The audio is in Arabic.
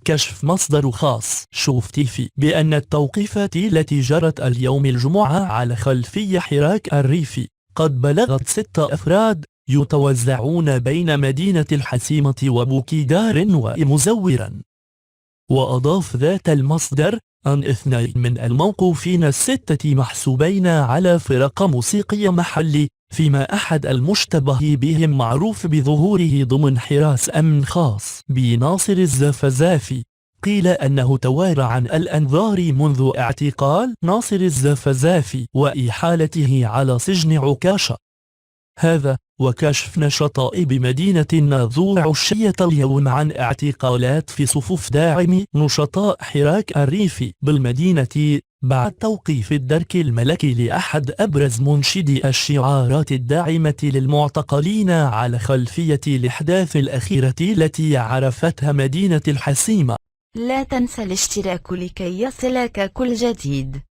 كشف مصدر خاص شوف تيفي بأن التوقيفات التي جرت اليوم الجمعة على خلفي حراك الريف قد بلغت 6 أفراد يتوزعون بين مدينة الحسيمة وبوكيدار ومزورا. وأضاف ذات المصدر أن 2 من الموقوفين ال6 محسوبين على فرق موسيقية محلي، فيما أحد المشتبه بهم معروف بظهوره ضمن حراس أمن خاص بناصر الزفزافي. قيل أنه توارى عن الأنظار منذ اعتقال ناصر الزفزافي وإحالته على سجن عكاشة. هذا وكشف نشطاء بمدينة الناظور عشية اليوم عن اعتقالات في صفوف داعمي نشطاء حراك الريف بالمدينة بعد توقيف الدرك الملكي لأحد أبرز منشدي الشعارات الداعمة للمعتقلين على خلفية الأحداث الأخيرة التي عرفتها مدينة الحسيمة. لا تنسى الاشتراك لكي يصلك كل جديد.